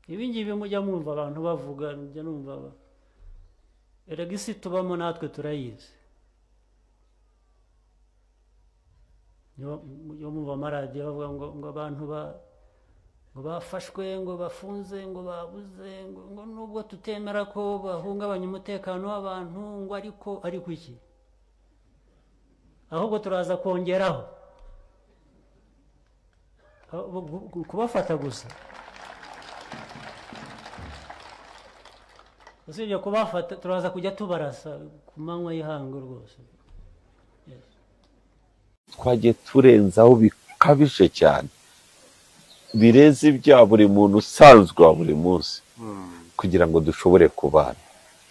ibi ngibi mujya mwumva abantu bavuga njya numva erega isi tubamo natwe turayizi yo mwumva amaradiyo bavuga ngo abantu ngo bafashwe ngo bafunze ngo babuze ngo nubwo tutemera ko bahungabanya umutekano w'abantu ngo ariko iki ahubwo turaza kongeraho kubafata gusa usibye kubafata turaza kujya tubarasa ku manywa y'ihangu rwose twagiye turenzaho bikabije cyane bireze ibya buri muntu usanzwe wa buri munsi kugira ngo dushobore kubana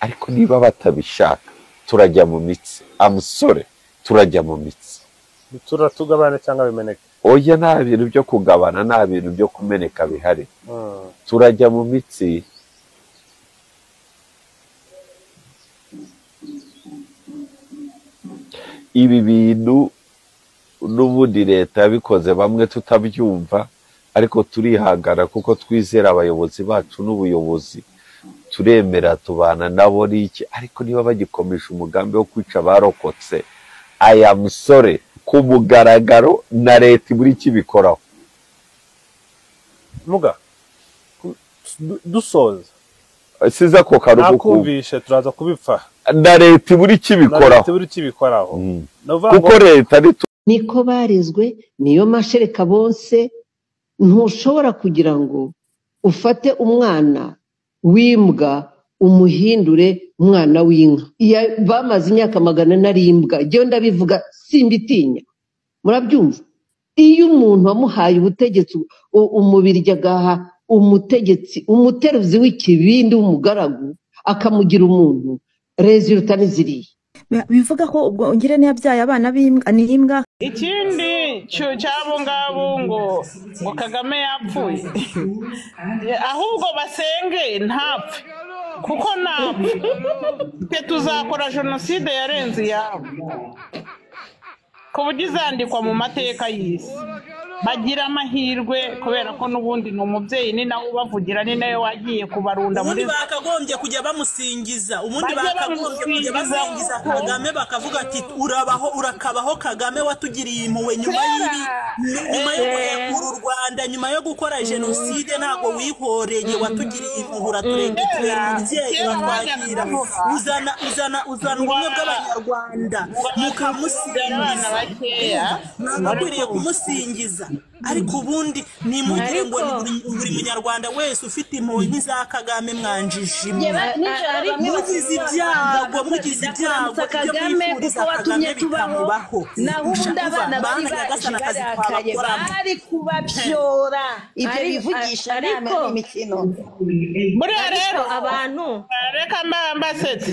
ariko niba batabishaka turajya mu mitsi amusore turajya mu mitsi tugabana cyangwa bimeneka oya nta bintu byo kugabana nta bintu byo kumeneka bihari turajya mu mitsi ibi bintu n'ubundi leta yabikoze bamwe tutabyumva ariko turihangana kuko twizera abayobozi bacu n'ubuyobozi turemera tubana nabo n'iki ariko niba bagikomeje umugambi wo kwica abarokotse aya musore ku mugaragaro na leta muri kibikoraho muga dusoza siza ko karuhuko nakumvishe turaza kubipfa na leta muri kibikoraho kuko leta niko barizwe niyo mashereka bonse ntushobora kugira ngo ufate umwana w'imbwa umuhindure umwana w'inka bamaze imyaka 100 ari imbwa njyewe ndabivuga simbitinya murabyumva iyo umuntu wamuhaye ubutegetsi umubiri agaha umutegetsi umuteruzi w'ikibindi w'umugaragu akamugira umuntu resulta niziriye bivuga ko ubwo ngire ntiyabyaye abana b'imbwa n'imbwa ikindi cyabo ngabo ngo Kagame yapfuye ahubwo basenge ntapfe kuko napfe tuzakora jenoside yarenze yabo ku buryo izandikwa mu mateka y'isi bagira amahirwe kubera ko n'ubundi ni umubyeyi ni nawe ubavugira ni nawe wagiye kubarunda muri bakagombye kujya bamusingiza ubundi bakagombye kujya basingiza Kagame bakavuga ati urabaho urakabaho Kagame watugiriye impuhwe nyuma yo guhekura u Rwanda nyuma yo gukora jenoside ntago wihoreye watugiriye impuhwe uraturengera umubyeyi batwagira uzana ubumwe bw'abanyarwanda mukamusingiza ntakwiriye kumusingiza ariko ubundi nimugire ngo buri munyarwanda wese ufite impuhwe nk'iza Kagame mwanjije mugize ibyago Kagame kuko watumye tubaho naho ubundi abana bari bari kubabyora ibyo bivugisha ariko imikino muri rero abantu reka mbasetse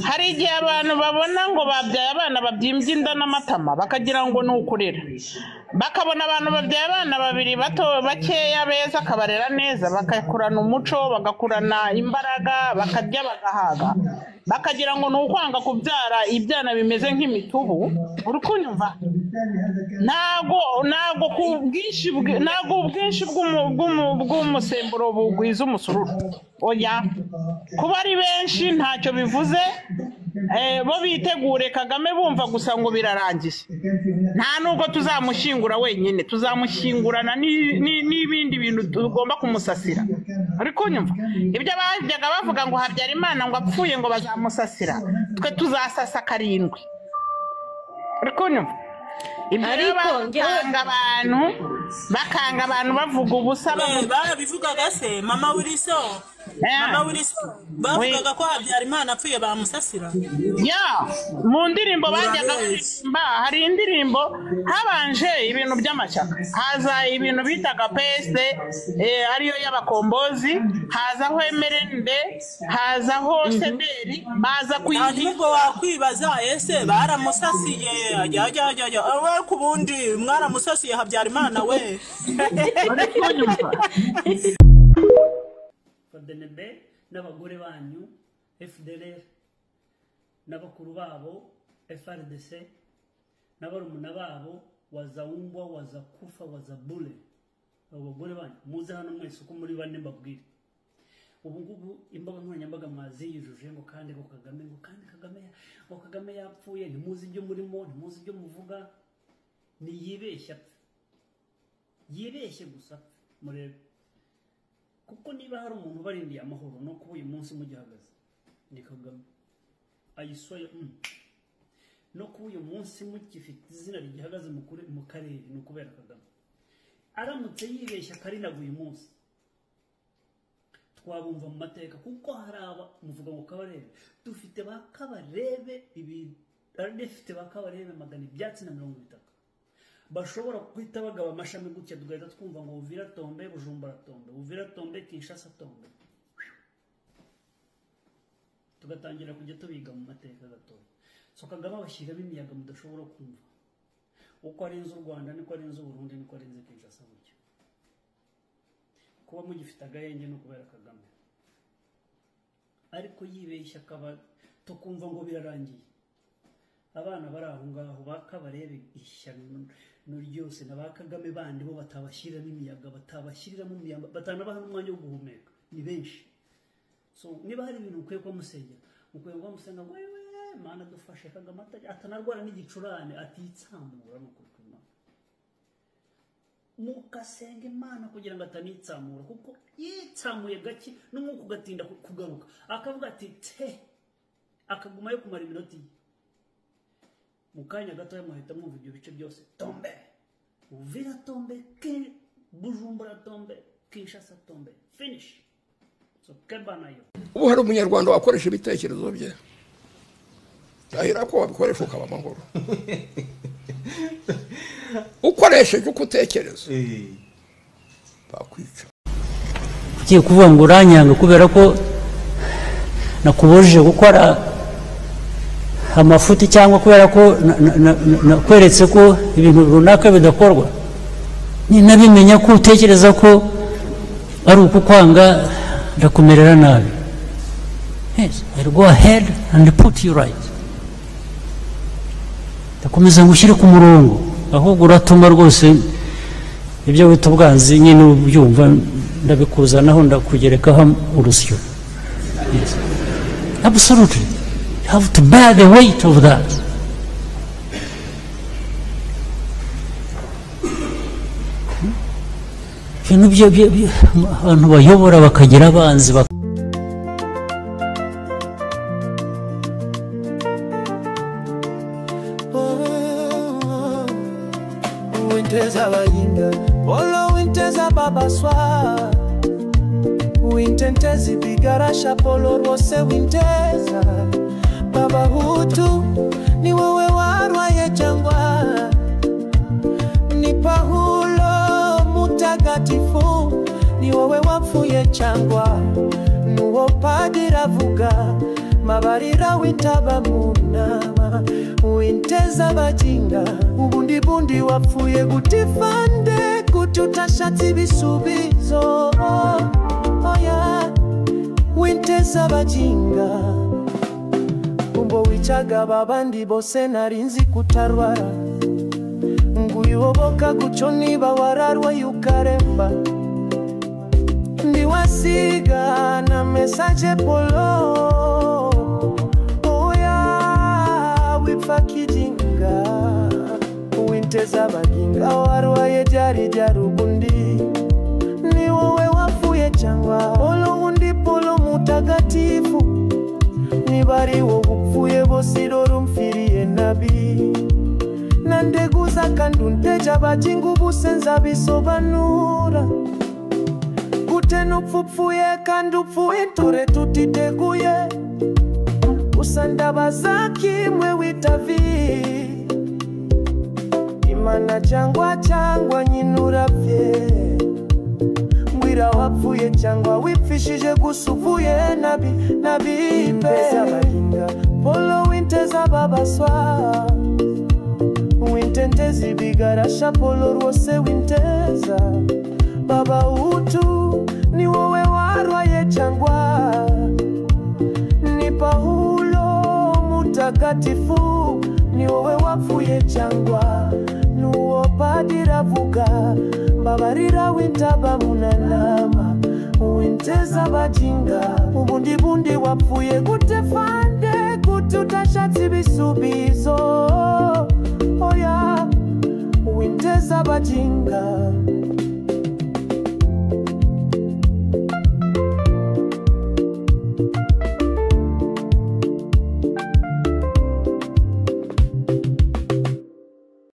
hari igihe abantu babona ngo babyaye abana babyimbye inda n'amatama bakagira ngo ni ukurera bakabona abantu babyaye abana babiri bato bakeya beza akabarera neza bakakurana umuco bagakurana imbaraga bakarya bagahaga bakagira ngo ni ukwanga kubyara ibyana bimeze nk'imitubu uri kunyumva ntago ubwinshi bw'umusemburo bugwiza umusururu oya kuba ari benshi ntacyo bivuze bo bitegure Kagame bumva gusa ngo birarangiye nta nubwo tuzamushyingura wenyine tuzamushyingurana n'ibindi bintu tugomba kumusasira ariko nyumva ibyo bajyaga bavuga ngo Habyarimana ngo apfuye ngo bazamusasira twe tuzasasa 7 ariko nyumva ibyo bakanga abantu bavuga ubusa bivugaga se mama Wiliso bavugaga ko Habyarimana apfuye bamusasira mu ndirimbo bajyaga baririmba hari indirimbo habanje ibintu by'amashyaka haza ibintu bitaga PSD ariyo y'abakombozi hazaho MRND hazaho CDR baza kwiyigo wakwibaza ese baramusasiye ajya we kubundi mwaramusasiye Habyarimana we Fadenebe n'abagore banyu FDLR n'abakuru babo FRDC n'abarumuna babo wazaumbwa wazakufa wazabule abagore banyu muze hano mwese uko muri bane mbabwire ubu ngubu imbaga nkoranyambaga mwaziyujuje ngo kandi Kagame yapfuye, ntimuzi ibyo murimo, ntimuzi ibyo muvuga, ni yibeshye gusa murebe. Kuko niba hari umuntu barindiye amahoro no kuba uyu munsi mugihagaze ni Kagame. Ayisoya no kuba uyu munsi mugifite izina rigihagaze mu karere ni ukubera Kagame. Aramutse yibeshya karinaga uyu munsi twabumva mu mateka, kuko haraba muvuga ngo Kabarebe dufite ba Kabarebe dufite ba Kabarebe magana ibyatsi na 30 bashobora kwita bagaba amashami gutya tugahita twumva ngo Uvira tombe, Bujumbura tombe, Uvira tombe, Kinshasa tombe, tugatangira kujya tubiga mu mateka gatoya. So Kagame abashyiramo imiyaga mudashobora kumva, uko arenze u Rwanda niko arenze u Burundi niko arenze Kinshasa gutya. Kuba mugifite agahenge no kubera Kagame, ariko yibeshya akaba tukumva ngo birarangiye. Abana bari aho ngaho bakabarebe ishyano ryose na ba Kagame bandi bo batabashyiramo imiyaga, batabashyiriramo umuyamba, batanabaha n'umwanya wo guhumeka, ni benshi. So niba hari ibintu ukwiye kwa musengera, ukwiye kwa musenga ngo wewe Mana dufashe Kagame atanarwara n'igicurane atitsamura no kuruma. Mukasenga Imana kugira ngo atanitsamura, kuko yitsamuye gake n'umwuka ugatinda kugaruka, akavuga ati akagumayo kumara iminota mukanya gato yamuhita mwumva ibyo bice byose tombe, Uvira tombe, Bujumbura tombe, Kinshasa tombe, finish. So kebanayo ubu hari umunyarwanda wakoresha ibitekerezo bye ahira ko wabikoresha ukaba amahoro ukoresheje uko utekereza bakwica. Ugiye kuvuga ngo uranyanga kubera ko nakubujije gukora amafuti cyangwa kubera ko nakweretse ko ibintu runaka bidakorwa, ni nabimenya ko utekereza ko ari ukukwanga ndakumerera nabi. Yes, I'll go ahead and put you right. Ndakomeza ngushyire ku murongo, ahubwo uratuma rwose ibyo wita ubwanzi nyine ubyumva ndabikuzanaho ndakugerekaho urusyo. Yes, absolutely. You have to bear the weight of that. Ibintu abantu bayobora bakagira abanzi Winteza bayinga Olo winteza babaswa Wintentezi bigarasha polo rwose winteza Baba Hutu ni wewe warwaye cyangwa Ni Paulo mutagatifu ni wewe wapfuye cyangwa Nuwo padiri avuga mabarira witaba munama Winteza bajinga ubundi bundi wapfuye gutifande kututashatsi bisubizo Oya Winteza bajinga Umbo wicaga babandi bose narinzi kutarwara Nguyuboka guco niba wararwa yukaremba Ndiwasiga na message polo Wipfa kijinga Winteza baginga warwaye jari jarubundi Ni wowe wapfuye cyangwa Olo undi polo mutagatifu Nibari wo upfuye bose rumfiriye nabi Nandeguza kandunteja bajingu busenza bisobanura Gutenu pfupfuye kandupfuye ture tutiteguye Usandaba kimwe witavi Imana cyangwa nyinuravye Mwira wapfuye cyangwa wipfishije gusuvuye nabi Winteza bahinga Polo winteza babaswa Wintentezi bigarasha polo rwose winteza Baba Hutu ni wowe warwaye cyangwa Ni Paulo mutagatifu ni wowe wapfuye cyangwa Nuwo padiri avuga mbabarira wintaba munanama winteza bajinga ubundi bundi wapfuye gutefande kututashatse ibisubizo oya winteza bajinga